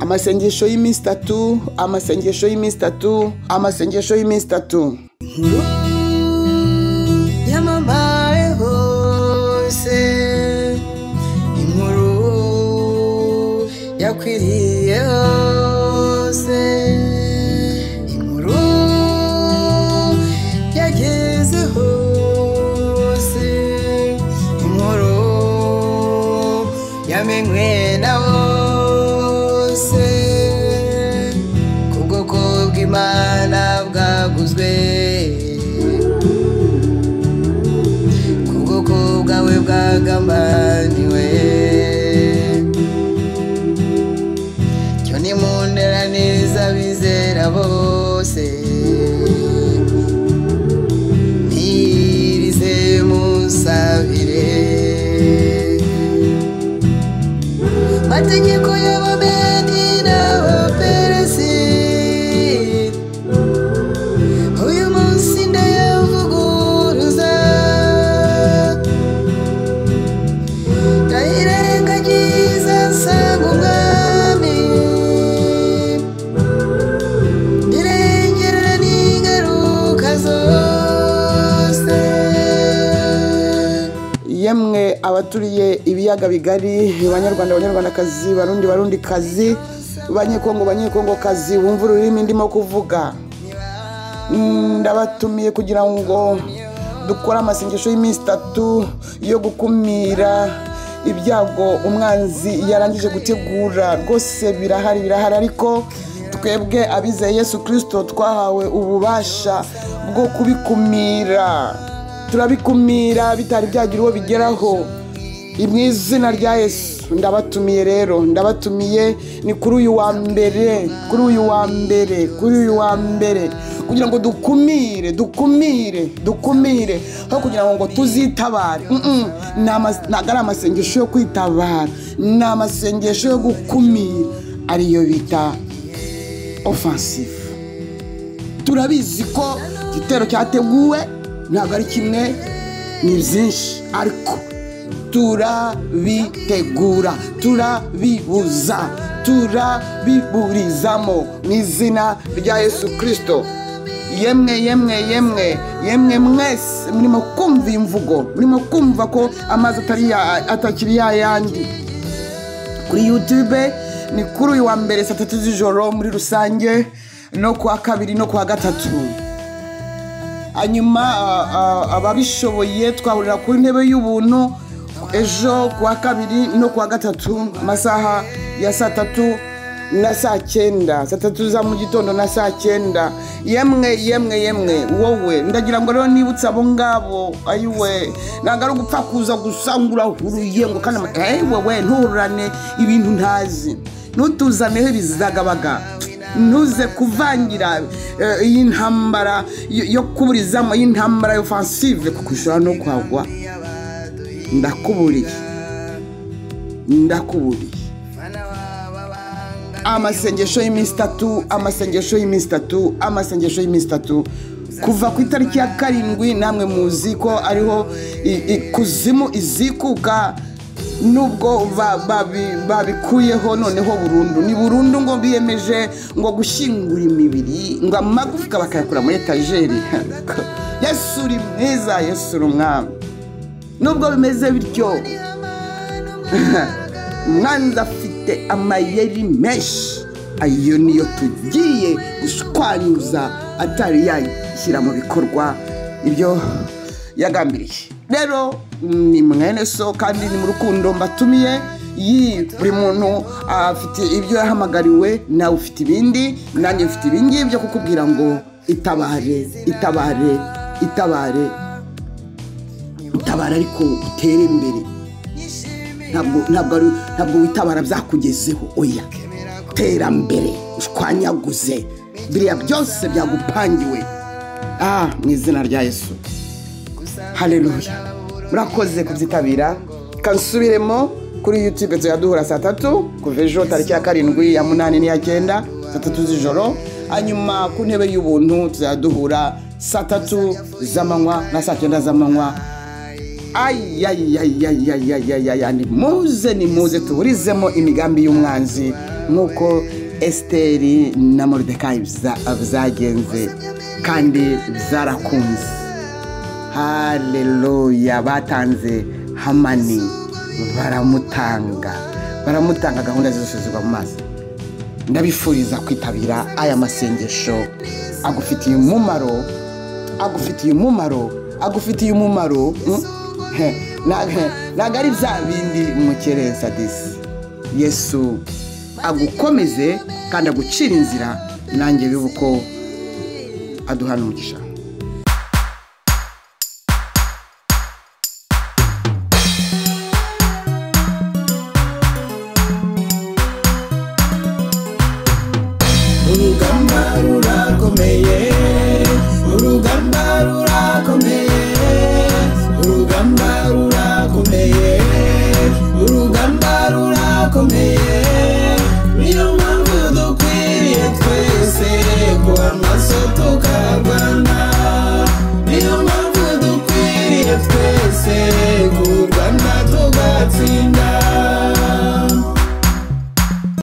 Amasengesho y'iminsi 3, amasengesho y'iminsi 3, amasengesho y'iminsi 3. Yamamaye hose inkuru yakwiriye hose inkuru yageze hose inkuru yamenywe na bose kubwoko bw'Imana bwaguzwe kubwoko bwawe bwagambaniwe cyo nimunderaniriza bizera bose ntirize musabire mategeko y'abamedi n'abaperesi uyu munsi ndayavuguruza ndayirengagiza nsanga umwami ndirengerera n'ingaruka zose. Yemwe abaturiye ibiyaga bigari, Banyarwanda Banyarwandakazi, Barundi kazi, Banyekongo kazi, bumva ururimi ndimo kuvuga. Ndabatumiye kugira ngo dukora amasengesho y'iminsi 3 yo gukumira ibyago umwanzi yarangije gutegura. Rwose birahari ariko twebwe abizeye Yesu Kristo twahawe ububasha bwo kubikumira. Turabikumira bitari byagira uwo bigeraho mu izina rya Yesu. Ndabatumiye rero, ndabatumiye ni kuri uyu wa mbere kugira ngo dukumire aho kugira ngo tuzitabare. Nagara amasengesho yo kwitabara, na amasengesho yo gukumira ariyo bita offensive. Turabizi ko igitero cyateguwe ntabwo ari kimwe, ni byinshi, ariko turabitegura, turabibuza, turabiburizamo mu izina rya Yesu Kristo. Yemwe mwese murimo kumva imvugo, murimo kumva ko amazi atakiri yayandi. Kuri YouTube ni kuri uyu wa mbere 3 z'ijoro muri rusange, no kuwa 2 no kuwa 3. Hanyuma ababishoboye twahurira kuri ntebe y'ubuntu ejo kuwa 2 no kuwa 3 amasaha ya 3 na 9, 3 za mu gitondo na 9. Yemwe wowe ndagira ngo rero nibutsa abo ngabo, ayiwe nangara gupfa kuza gusangura huruye ngo kana wowe nturane ibintu ntazi, nutuzane bizagabaga, ntuze kuvangira iyi ntambara yo kuburizamo, iyi ntambara offensive kukushora no kwagwa. Ndakuburiye amasengesho y'iminsi 3, amasengesho y'iminsi 3, amasengesho y'iminsi 3 kuva ku itariki ya 7. Namwe muzi ko ariho ikuzimu izikuka, nubwo babikuyeho noneho burundu. Ni burundu ngo biyemeje ngo gushingura imibiri, ngo amagufwa bakayakura muri etajeri. Yesu uri mwiza, Yesu uri umwami. Nubwo bimeze bityo, umwanzi afite amayeri menshi, ayo niyo tugiye gushwanyuza atari yashyira mu bikorwa ibyo yagambiriye. Rero ni mwene so kandi ni mu rukundo mbatumiye. Buri muntu afite ibyo yahamagariwe, nawe ufite ibindi, nanjye mfite ibindi byo kukubwira ngo itabare, ariko utere imbere. Ntabwo witabara byakugezeho, oya, tera mbere, ushwanyaguze biriya byose byagupangiwe. Mu izina rya Yesu. Haleluya. Murakoze kuzitabira. Kansubiremo kuri YouTube tuyaduhura saa 3 kuva ejo tariki ya 7 ya 8 n'iya 9 saa 3 z'ijoro. Hanyuma ku ntebe y'ubuntu tuyaduhura saa 3 z'amanywa na saa 9 z'amanywa. Ni muze tuburizemo imigambi y'umwanzi nkuko Esteri na Moridekayi byagenze kandi byarakunze. Haleluya. Batanze Hamani baramutanga gahunda zose zigwa mu mazi. Ndabifuriza kwitabira aya masengesho agufitiye umumaro nagari bya bindi mukereza disi. Yesu agukomeze kandi agucira inzira, nanjye bibuko aduhana umugisha. Urugamba rurakomeye, urugamba rurakomeye, urugamba rurakomeye, urugamba rurakomeye.